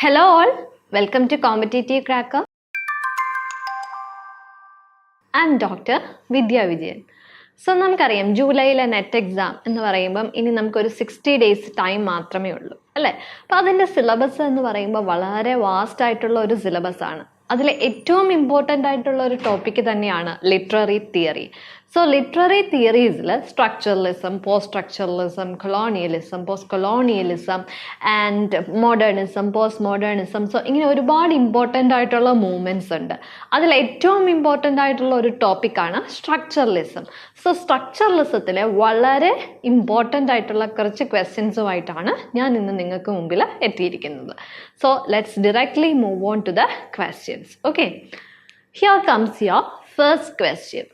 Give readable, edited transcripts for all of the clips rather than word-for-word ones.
Hello all, welcome to Competitive Cracker. I'm Dr. Vidya Vijayan. So നമുക്കറിയാം ജൂലൈയിലെ net exam എന്ന് പറയുമ്പം ഇനി നമുക്കൊരു 60 ഡേയ്സ് ടൈം മാത്രമേ ഉള്ളൂ അല്ലേ. അപ്പോൾ അതിൻ്റെ സിലബസ് എന്ന് പറയുമ്പോൾ വളരെ വാസ്റ്റ് ആയിട്ടുള്ള ഒരു സിലബസ് ആണ്. അതിൽ ഏറ്റവും ഇമ്പോർട്ടൻ്റ് ആയിട്ടുള്ള ഒരു ടോപ്പിക്ക് തന്നെയാണ് ലിറ്റററി തിയറി. സോ ലിറ്റററി തിയറീസിൽ structuralism, post structuralism, colonialism, post colonialism and modernism, post modernism, so ഇങ്ങനെ ഒരുപാട് ഇമ്പോർട്ടൻ്റ് ആയിട്ടുള്ള മൂവ്മെൻറ്റ്സ് ഉണ്ട്. അതിൽ ഏറ്റവും ഇമ്പോർട്ടൻ്റ് ആയിട്ടുള്ള ഒരു ടോപ്പിക്കാണ് സ്ട്രക്ചറലിസം. സോ സ്ട്രക്ചറലിസത്തിലെ വളരെ ഇമ്പോർട്ടൻ്റ് ആയിട്ടുള്ള കുറച്ച് ക്വസ്റ്റ്യൻസുമായിട്ടാണ് ഞാൻ ഇന്ന് നിങ്ങൾക്ക് മുമ്പിൽ എത്തിയിരിക്കുന്നത്. So let's directly move on to the questions. Okay, here comes your first question.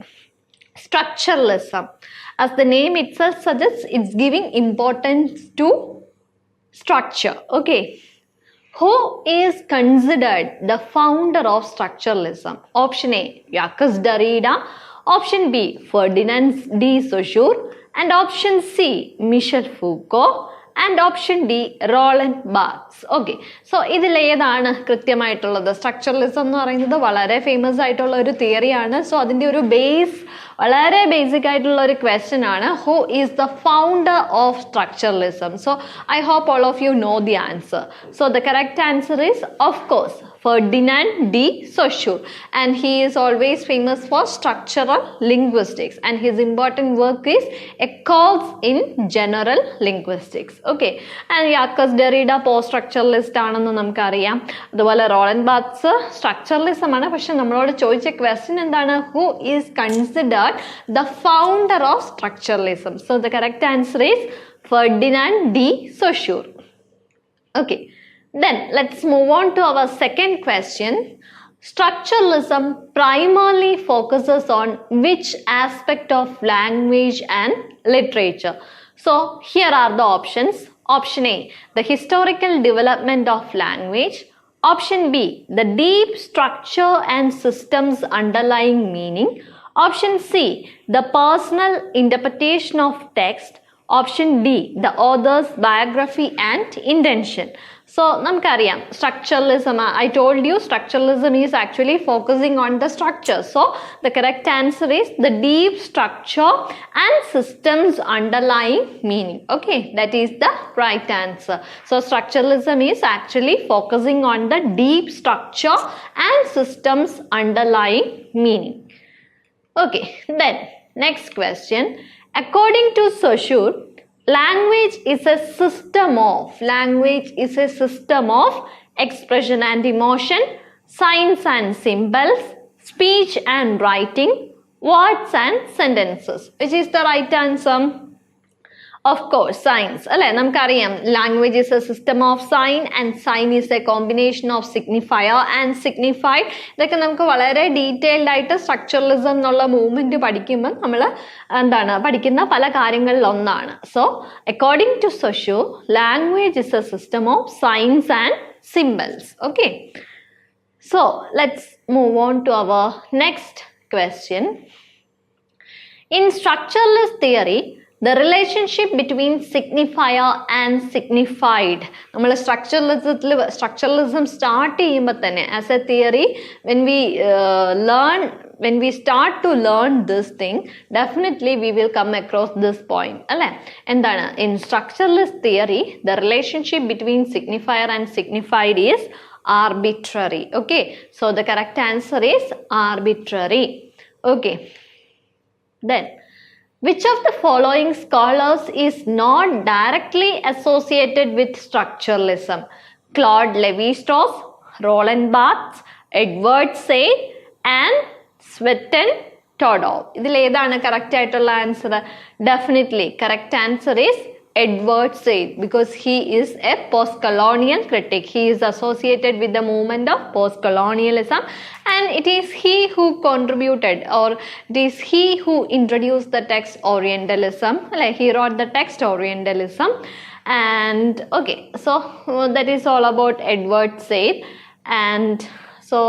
Structuralism, as the name itself suggests, it's giving importance to structure. Okay, who is considered the founder of structuralism? Option A, Jacques Derrida. Option B, Ferdinand de Saussure. And option C, Michel Foucault. And option D, Roland Barthes. Okay, so ഇതിൽ ഏതാണ് കൃത്യമായിട്ടുള്ളത്? Structuralism എന്ന് പറയുന്നത് വളരെ famous ആയിട്ടുള്ള ഒരു തിയറിയാണ്. So അതിൻ്റെ ഒരു base വളരെ ബേസിക് ആയിട്ടുള്ള ഒരു ക്വസ്റ്റ്യൻ ആണ്. Who is the founder of structuralism? So I hope all of you know the answer. So the correct answer is of course Ferdinand de Saussure, and he is always famous for structural linguistics, and his important work is a course in general linguistics. Okay, and Jacques Derrida post structuralist ആണെന്ന് നമുക്കറിയാം. അതുപോലെ Roland ബാർത്ത്സ് structuralism ആണ്. പക്ഷെ നമ്മളോട് ചോദിച്ച question എന്താണ്? Who is considered the founder of structuralism? So the correct answer is Ferdinand de Saussure. Okay, then let's move on to our second question. Structuralism primarily focuses on which aspect of language and literature? So here are the options. Option A, the historical development of language. Option B, the deep structure and systems underlying meaning. Option C, the personal interpretation of text. Option D, the author's biography and intention. So നമുക്കറിയാം structuralism, I told you structuralism is actually focusing on the structure. So the correct answer is the deep structure and systems underlying meaning. Okay, that is the right answer. So structuralism is actually focusing on the deep structure and systems underlying meaning. Okay, then next question. According to Saussure, language is a system of expression and emotion, signs and symbols, speech and writing, words and sentences. Which is the right answer? Of course, signs. അല്ലേ, നമുക്കറിയാം language is a system of sign and sign is a combination of signifier and signified. ഇതൊക്കെ നമുക്ക് വളരെ detailed ആയിട്ട് structuralism എന്നുള്ള movement പഠിക്കുമ്പോൾ നമ്മൾ പഠിക്കുന്ന പല കാര്യങ്ങളിൽ ഒന്നാണ്. So according to Saussure, language is a system of signs and symbols. Okay, so let's move on to our next question. In structuralist theory, the relationship between signifier and signified, നമ്മൾ structuralism start ചെയ്യുമ്പോൾ തന്നെ as a theory when we start to learn this thing, definitely we will come across this point അല്ലേ. എന്താണ്? in structuralist theory, the relationship between signifier and signified is arbitrary. Okay, so the correct answer is arbitrary. Okay, then which of the following scholars is not directly associated with structuralism? Claude Lévi-Strauss, Roland Barthes, Edward Said and Svetlana Todorov. ഇതിൽ ഏതാണ് correct ആയിട്ടുള്ള answer? Definitely correct answer is Edward Said, because he is a post-colonial critic. He is associated with the movement of post-colonialism, and it is he who contributed, or it is he who introduced the text Orientalism. Like he wrote the text Orientalism, and okay, so that is all about Edward Said, and so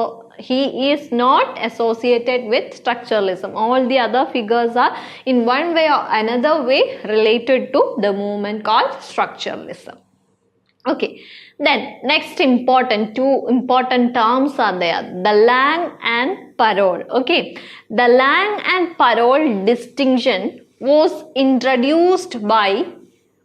he is not associated with structuralism. All the other figures are in one way or another way related to the movement called structuralism. Okay, Then next two important terms are there, the lang and parole. Okay, the lang and parole distinction was introduced by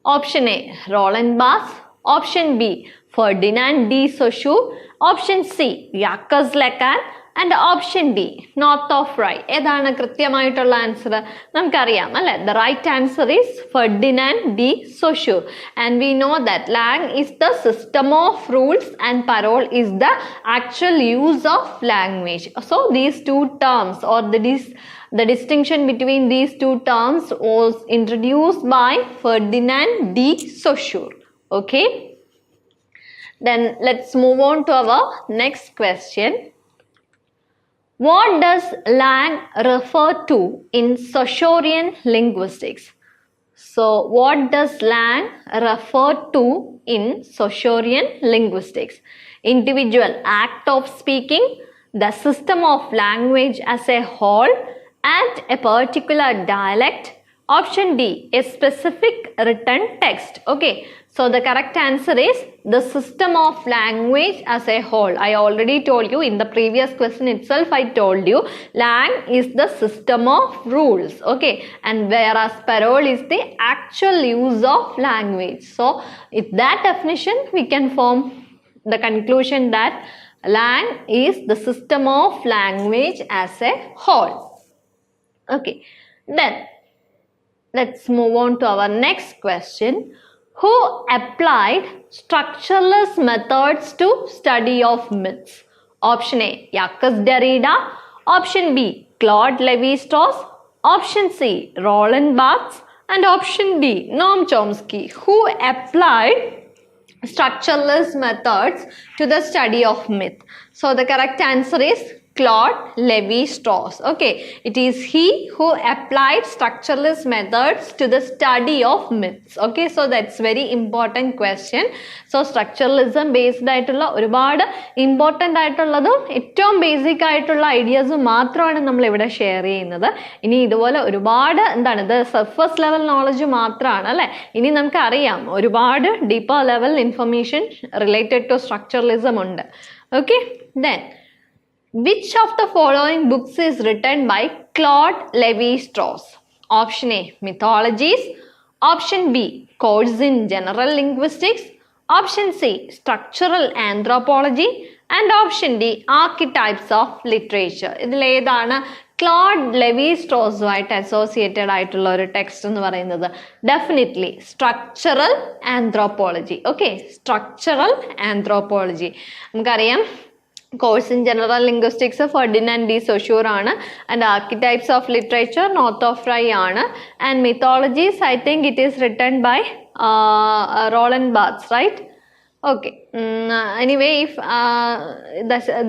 option A, Roland Barthes, option B, Ferdinand de Saussure, option C, Jacques Lacan, and option D, North of Rye. ഏതാണ് കൃത്യമായിട്ടുള്ള answer? നമുക്കറിയാം അല്ലെ, the right answer is Ferdinand de Saussure. And we know that lang is the system of rules and parole is the actual use of language. So these two terms, or the distinction between these two terms was introduced by Ferdinand de Saussure. Okay, then let's move on to our next question. What does lang refer to in Saussurean linguistics? So what does lang refer to in Saussurean linguistics? Individual act of speaking, the system of language as a whole, and a particular dialect. Option D, a specific written text. Okay, so the correct answer is the system of language as a whole. I already told you in the previous question itself, I told you lang is the system of rules. Okay, and whereas parole is the actual use of language. So with that definition we can form the conclusion that lang is the system of language as a whole. Okay, then let's move on to our next question. Who applied structuralist methods to study of myths? Option A, Jacques Derrida. Option B, Claude Lévi-Strauss. Option C, Roland Barthes. And option D, Noam Chomsky. Who applied structuralist methods to the study of myth? So the correct answer is Claude Lévi-Strauss. Okay, it is he who applied structuralist methods to the study of myths. Okay, so that's very important question. So structuralism based ആയിട്ടുള്ള ഒരുപാട് important ആയിട്ടുള്ളതും ഏറ്റവും basic ആയിട്ടുള്ള ഐഡിയാസും മാത്രമാണ് നമ്മൾ ഇവിടെ share ചെയ്യുന്നത്. ഇനി ഇതുപോലെ ഒരുപാട് എന്താണ്, ഇത് സർഫസ് ലെവൽ നോളജ് മാത്രമാണ് അല്ലേ. ഇനി നമുക്കറിയാം ഒരുപാട് deeper level information related to structuralism ഉണ്ട്. Okay, then which of the following books is written by Claude Lévi-Strauss? Option A, Mythologies. Option B, Course in General Linguistics. Option C, Structural Anthropology. And option D, Archetypes of Literature. ഇതിൽ ഏതാണ് Claude ലെവി-സ്ട്രോസുമായിട്ട് associated ആയിട്ടുള്ള ഒരു text എന്ന് പറയുന്നത്? Definitely structural anthropology. Okay, structural anthropology. നമുക്കറിയാം Course in General Linguistics Ferdinand de Saussure ആണ്, and Archetypes of Literature North of Rye ആണ്, and Mythologies I think it is written by Roland Barthes, right? Okay, anyway if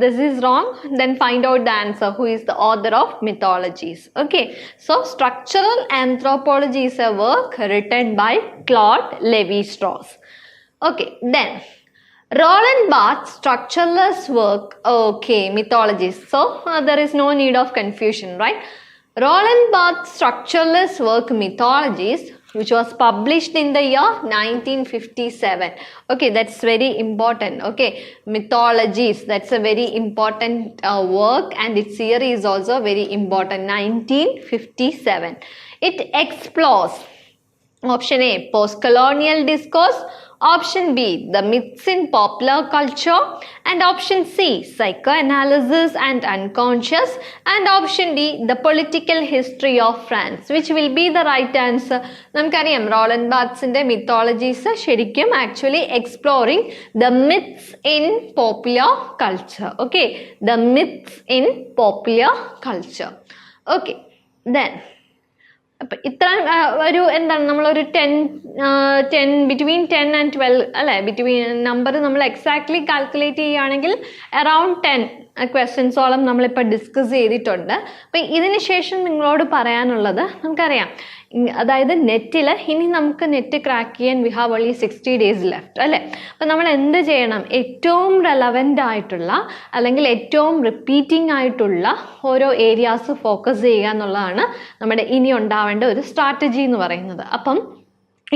this is wrong, then find out the answer, who is the author of Mythologies. Okay, so Structural Anthropology is a work written by Claude Lévi-Strauss. Okay, then Roland Barthes' structuralist work, okay, Mythologies. So there is no need of confusion, right? Roland Barthes' structuralist work Mythologies, which was published in the year 1957. Okay, that's very important. Okay, Mythologies, that's a very important work, and its year is also very important, 1957. It explores, option A, post-colonial discourse. Option B, the myths in popular culture. And option C, psychoanalysis and unconscious. And option D, the political history of France. Which will be the right answer? നമുക്കറിയാം Roland ബാർത്ത്സിന്റെ മിത്തോളജീസ് ശരിക്കും actually exploring the myths in popular culture. Okay, the myths in popular culture. Okay, then അപ്പം ഇത്ര ഒരു എന്താണ് നമ്മളൊരു 10 between 10 and 12 അല്ലേ, between number നമ്മൾ exactly calculate ചെയ്യുകയാണെങ്കിൽ അറൗണ്ട് 10 ക്വസ്റ്റ്യൻസോളം നമ്മളിപ്പോൾ ഡിസ്കസ് ചെയ്തിട്ടുണ്ട്. അപ്പം ഇതിന് ശേഷം നിങ്ങളോട് പറയാനുള്ളത്, നമുക്കറിയാം അതായത് നെറ്റിൽ ഇനി നമുക്ക് നെറ്റ് ക്രാക്ക് ചെയ്യാൻ we have only 60 days left അല്ലേ. അപ്പം നമ്മൾ എന്ത് ചെയ്യണം, ഏറ്റവും റെലവൻ്റ് ആയിട്ടുള്ള അല്ലെങ്കിൽ ഏറ്റവും റിപ്പീറ്റിംഗ് ആയിട്ടുള്ള ഓരോ ഏരിയാസ് ഫോക്കസ് ചെയ്യുക എന്നുള്ളതാണ് നമ്മുടെ ഇനി ഉണ്ടാവേണ്ട ഒരു സ്ട്രാറ്റജി എന്ന് പറയുന്നത്. അപ്പം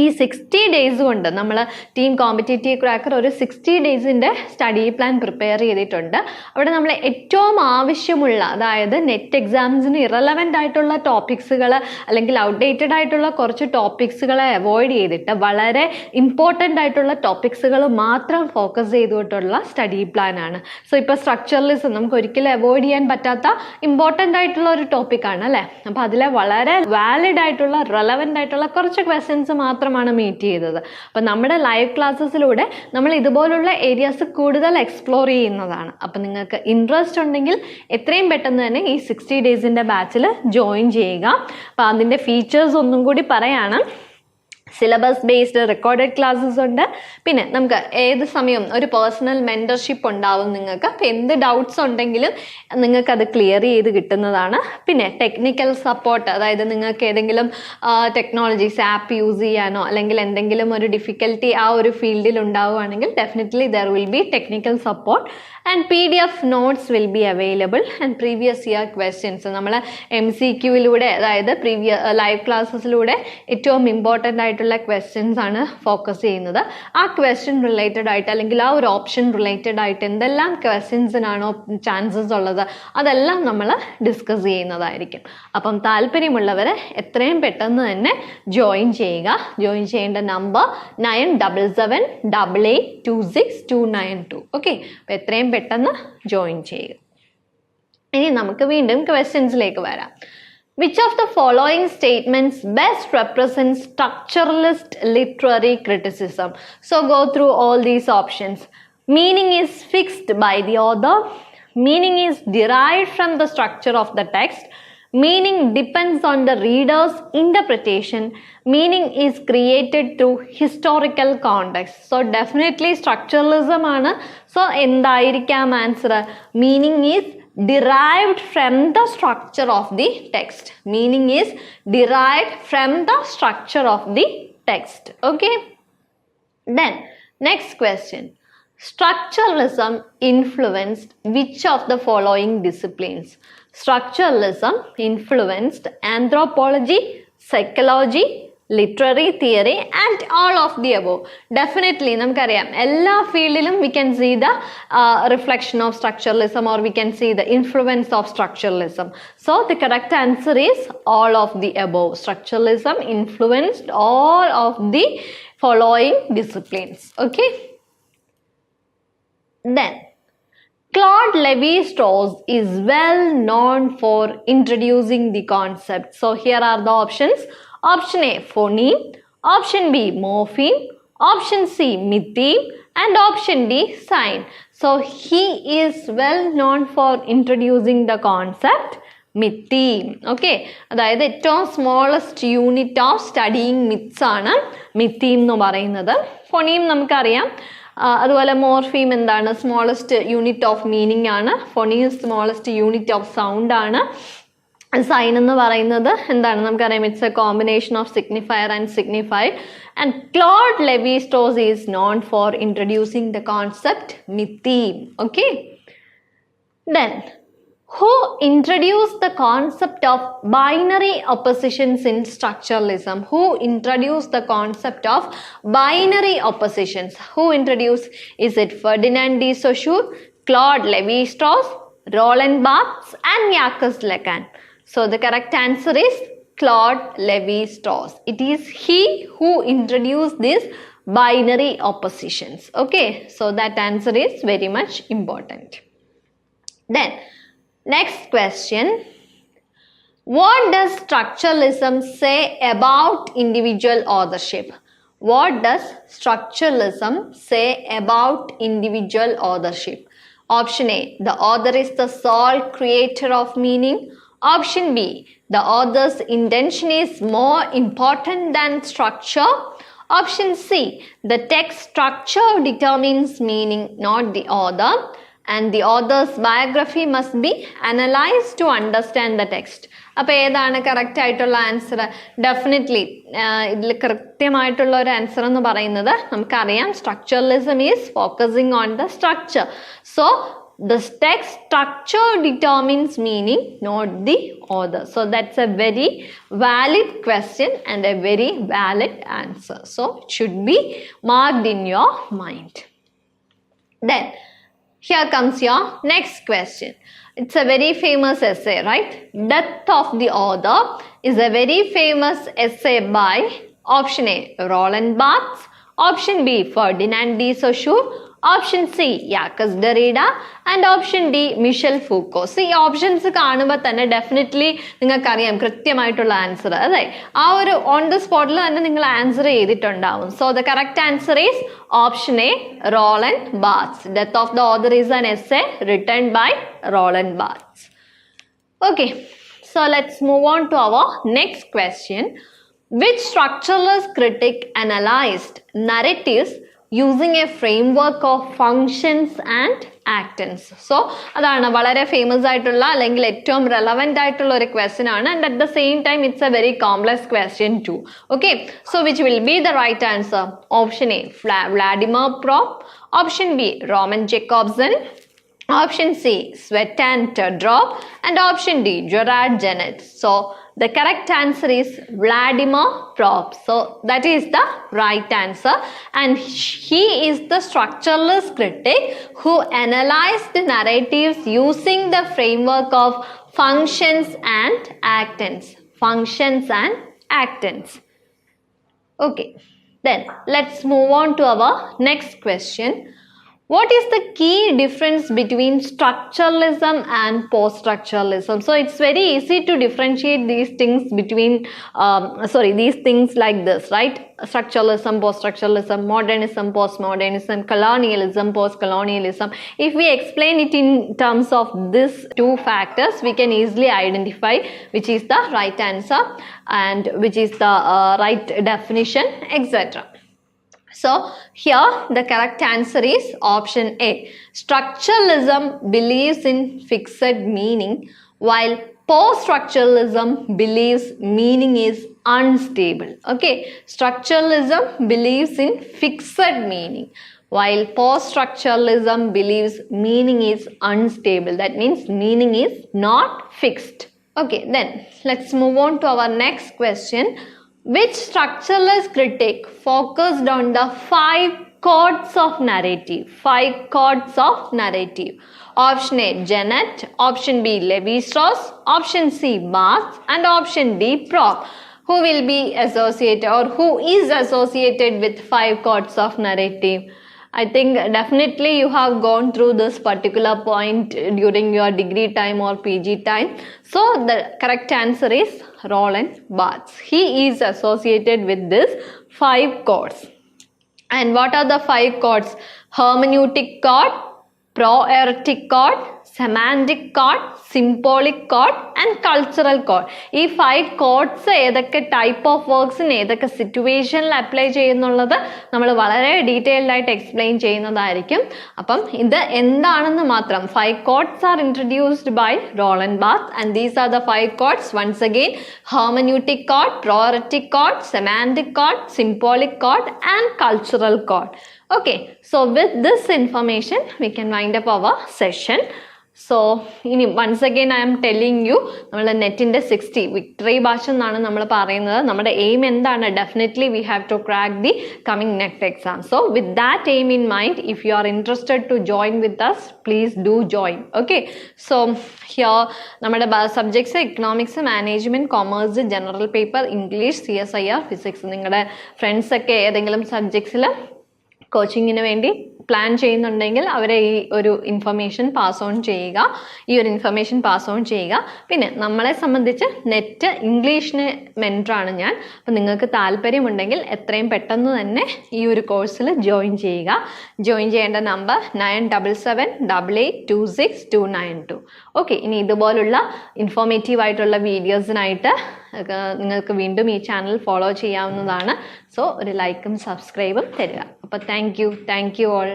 ഈ 60 ഡേയ്സ് കൊണ്ട് നമ്മൾ ടീം കോമ്പറ്റേറ്റീവ് ക്രാക്കർ ഒരു 60 ഡേയ്സിൻ്റെ സ്റ്റഡി പ്ലാൻ പ്രിപ്പയർ ചെയ്തിട്ടുണ്ട്. അവിടെ നമ്മൾ ഏറ്റവും ആവശ്യമുള്ള, അതായത് നെറ്റ് എക്സാംസിന് ഇറലവൻ്റ് ആയിട്ടുള്ള ടോപ്പിക്സുകൾ അല്ലെങ്കിൽ ഔട്ട്ഡേറ്റഡ് ആയിട്ടുള്ള കുറച്ച് ടോപ്പിക്സുകളെ അവോയ്ഡ് ചെയ്തിട്ട് വളരെ ഇമ്പോർട്ടൻ്റ് ആയിട്ടുള്ള ടോപ്പിക്സുകൾ മാത്രം ഫോക്കസ് ചെയ്തിട്ടുള്ള സ്റ്റഡി പ്ലാൻ ആണ്. സോ ഇപ്പോൾ സ്ട്രക്ചറലിസം നമുക്ക് ഒരിക്കലും അവോയ്ഡ് ചെയ്യാൻ പറ്റാത്ത ഇമ്പോർട്ടൻ്റ് ആയിട്ടുള്ള ഒരു ടോപ്പിക്കാണ് അല്ലേ. അപ്പോൾ അതിലെ വളരെ വാലിഡ് ആയിട്ടുള്ള റെലവൻ്റ് ആയിട്ടുള്ള കുറച്ച് ക്വസ്റ്റ്യൻസ് മാത്രമാണ് മീറ്റ് ചെയ്തത്. അപ്പം നമ്മുടെ ലൈവ് ക്ലാസ്സസിലൂടെ നമ്മൾ ഇതുപോലുള്ള ഏരിയാസ് കൂടുതൽ എക്സ്പ്ലോർ ചെയ്യുന്നതാണ്. അപ്പം നിങ്ങൾക്ക് ഇൻട്രസ്റ്റ് ഉണ്ടെങ്കിൽ എത്രയും പെട്ടെന്ന് തന്നെ ഈ 60 ഡേയ്സിൻ്റെ ബാച്ചിൽ ജോയിൻ ചെയ്യുക. അപ്പം അതിൻ്റെ ഫീച്ചേഴ്സ് ഒന്നും കൂടി പറയാണ്. സിലബസ് ബേസ്ഡ് റെക്കോർഡഡ് ക്ലാസ്സസ് ഉണ്ട്. പിന്നെ നമുക്ക് ഏത് സമയവും ഒരു പേഴ്സണൽ മെൻറ്റർഷിപ്പ് ഉണ്ടാവും നിങ്ങൾക്ക്. അപ്പോൾ എന്ത് ഡൗട്ട്സ് ഉണ്ടെങ്കിലും നിങ്ങൾക്കത് ക്ലിയർ ചെയ്ത് കിട്ടുന്നതാണ്. പിന്നെ ടെക്നിക്കൽ സപ്പോർട്ട്, അതായത് നിങ്ങൾക്ക് ഏതെങ്കിലും ടെക്നോളജീസ് ആപ്പ് യൂസ് ചെയ്യാനോ അല്ലെങ്കിൽ എന്തെങ്കിലും ഒരു ഡിഫിക്കൽട്ടി ആ ഒരു ഫീൽഡിൽ ഉണ്ടാവുകയാണെങ്കിൽ definitely there will be technical support and PDF notes will be available and previous year questions നമ്മൾ MCQയിലൂടെ, അതായത് ലൈവ് ക്ലാസ്സസിലൂടെ ഏറ്റവും ഇമ്പോർട്ടൻ്റ് ആയിട്ടുള്ള ക്വസ്റ്റ്യൻസ് ആണ് ഫോക്കസ് ചെയ്യുന്നത്. ആ ക്വസ്റ്റ്യൻ റിലേറ്റഡ് ആയിട്ട് അല്ലെങ്കിൽ ആ ഒരു ഓപ്ഷൻ റിലേറ്റഡ് ആയിട്ട് എന്തെല്ലാം ക്വസ്റ്റ്യൻസിനാണോ ചാൻസസ് ഉള്ളത് അതെല്ലാം നമ്മൾ ഡിസ്കസ് ചെയ്യുന്നതായിരിക്കും. അപ്പം താല്പര്യമുള്ളവർ എത്രയും പെട്ടെന്ന് തന്നെ ജോയിൻ ചെയ്യുക. ജോയിൻ ചെയ്യേണ്ട നമ്പർ 978888269292. ഓക്കെ, അപ്പോൾ എത്രയും പെട്ടെന്ന് ജോയിൻ ചെയ്യുക. ഇനി നമുക്ക് വീണ്ടും ക്വസ്റ്റ്യൻസിലേക്ക് വരാം. Which of the following statements best represents structuralist literary criticism? So go through all these options. Meaning is fixed by the author. Meaning is derived from the structure of the text. Meaning depends on the reader's interpretation. Meaning is created through historical context. So definitely structuralism ആണ്. So എന്തായിരിക്കാം answer? Meaning is derived from the structure of the text. Meaning is derived from the structure of the text. Okay. Then next question. Structuralism influenced which of the following disciplines? Structuralism influenced anthropology, psychology, literary theory and all of the above. Definitely നമുക്കറിയാം എല്ലാ ഫീൽഡിലും we can see the reflection of structuralism or we can see the influence of structuralism. So the correct answer is all of the above. Structuralism influenced all of the following disciplines. Okay. Then Claude Lévi-Strauss is well known for introducing the concept. So here are the options. Option A, phoneme. Option B, morpheme. Option C, mytheme. And option D, sign. So he is well known for introducing the concept mytheme. Okay. അതായത് ഏറ്റവും smallest unit of studying myths ആണ് mytheme എന്ന് പറയുന്നത്. phoneme നമുക്കറിയാം. അതുപോലെ morpheme എന്താണ്? Smallest unit of meaning ആണ്. phoneme smallest unit of sound ആണ്. സൈൻ എന്ന് പറയുന്നത് എന്താണ്? നമുക്കറിയാം, it's A combination of signifier and signified. And Claude levy-Straus is known for introducing the concept mytheme. Okay. Then who introduced the concept of binary oppositions in structuralism? Who introduced the concept of binary oppositions? Who introduced? Is it Ferdinand de Saussure, Claude Lévi-Strauss, Roland Barthes and Jacques Lacan? So the correct answer is Claude Lévi-Strauss. It is he who introduced these binary oppositions. Okay, so that answer is very much important. Then next question. What does structuralism say about individual authorship? What does structuralism say about individual authorship? Option A, the author is the sole creator of meaning. Option B, the author's intention is more important than structure. Option C, the text structure determines meaning, not the author. And the author's biography must be analyzed to understand the text. അപ്പോൾ ഏതാണ് correct ആയിട്ടുള്ള answer? Definitely ഇതിൽ കൃത്യമായിട്ടുള്ള ഒരു answer എന്ന് പറയുന്നത് നമുക്കറിയാം, structuralism is focusing on the structure. So the text structure determines meaning, not the author. So that's a very valid question and a very valid answer. So it should be marked in your mind. Then here comes your next question. It's a very famous essay, right? Death of the Author is a very famous essay by option A, Roland Barthes, option B, Ferdinand de Saussure, option C, Jacques Derrida, and option D, Michel Foucault. So, ഈ options കാണുമ്പോൾ തന്നെ definitely നിങ്ങൾക്കറിയാം കൃത്യമായിട്ടുള്ള answer. അതെ, ആ ഒരു on the സ്പോട്ടിൽ തന്നെ നിങ്ങൾ ആൻസർ ചെയ്തിട്ടുണ്ടാവും. So the correct answer is option A, Roland Barthes. Death of the author is an essay written by Roland Barthes. Okay, so let's move on to our next question. Which structuralist critic analyzed narratives using a framework of functions and actants? So അതാണ് വളരെ famous ആയിട്ടുള്ള അല്ലെങ്കിൽ ഏറ്റവും relevant ആയിട്ടുള്ള ഒരു question ആണ്, and at the same time it's a very complex question too. Okay, so which will be the right answer? Option A, Vladimir Propp, option B, Roman Jakobson, option C, Svetlana Todorov, and option D, Gerard Genette. So the correct answer is Vladimir Propp. So that is the right answer, and he is the structuralist critic who analyzed the narratives using the framework of functions and actants. Functions and actants. Okay, then let's move on to our next question. What is the key difference between structuralism and post-structuralism? So it's very easy to differentiate these things between, these things like this, right? Structuralism, post-structuralism, modernism, postmodernism, colonialism, post-colonialism. If we explain it in terms of these two factors, we can easily identify which is the right answer and which is the right definition, etc. So here the correct answer is option A. Structuralism believes in fixed meaning, while post-structuralism believes meaning is unstable. Okay, structuralism believes in fixed meaning, while post-structuralism believes meaning is unstable. That means meaning is not fixed. Okay, then let's move on to our next question. Which structuralist critic focused on the 5 chords of narrative? 5 chords of narrative. Option A, Genette, option B, Levi-Strauss, option C, Barthes, and option D, Propp. Who will be associated or who is associated with 5 chords of narrative? I think definitely you have gone through this particular point during your degree time or PG time. So the correct answer is Roland Barthes. He is associated with this 5 chords. And what are the 5 chords? Hermeneutic chord, proeretic chord, semantic chord, symbolic chord, and cultural chord. ഈ 5 chords ഏതൊക്കെ type of വർക്ക്സിന് ഏതൊക്കെ സിറ്റുവേഷനിൽ apply ചെയ്യുന്നുള്ളത് നമ്മൾ വളരെ detailed ആയിട്ട് explain ചെയ്യുന്നതായിരിക്കും. അപ്പം ഇത് എന്താണെന്ന് മാത്രം 5 chords are introduced by Roland Barthes, and these are the 5 chords. Once again, hermeneutic chord, proeretic chord, semantic chord, symbolic chord, and cultural chord. Okay, so with this information we can wind up our session. So once again I am telling you, നമ്മൾ നെറ്റിൻ്റെ 60 victory batch എന്നാണ് നമ്മൾ പറയുന്നത്. നമ്മുടെ aim എന്താണ്? Definitely we have to crack the coming NET exam. So with that aim in mind, if you are interested to join with us, please do join. Okay, so here നമ്മുടെ subjects economics, management, commerce, general paper, English, CSIR, physics. നിങ്ങളുടെ ഫ്രണ്ട്സൊക്കെ ഏതെങ്കിലും സബ്ജക്ട്സിൽ കോച്ചിങ്ങിന് വേണ്ടി plan ചെയ്യുന്നുണ്ടെങ്കിൽ അവരെ ഈ ഒരു ഇൻഫർമേഷൻ പാസ് ഓൺ ചെയ്യുക, പിന്നെ നമ്മളെ സംബന്ധിച്ച് നെറ്റ് ഇംഗ്ലീഷിന് മെൻറ്ററാണ് ഞാൻ. അപ്പം നിങ്ങൾക്ക് താല്പര്യമുണ്ടെങ്കിൽ എത്രയും പെട്ടെന്ന് തന്നെ ഈ ഒരു കോഴ്സിൽ ജോയിൻ ചെയ്യുക. ജോയിൻ ചെയ്യേണ്ട നമ്പർ 977888269292. ഓക്കെ, ഇനി ഇതുപോലുള്ള ഇൻഫോർമേറ്റീവ് ആയിട്ടുള്ള വീഡിയോസിനായിട്ട് നിങ്ങൾക്ക് വീണ്ടും ഈ ചാനൽ ഫോളോ ചെയ്യാവുന്നതാണ്. സോ ഒരു ലൈക്കും സബ്സ്ക്രൈബും തരിക. അപ്പോൾ താങ്ക് യു ഓൾ.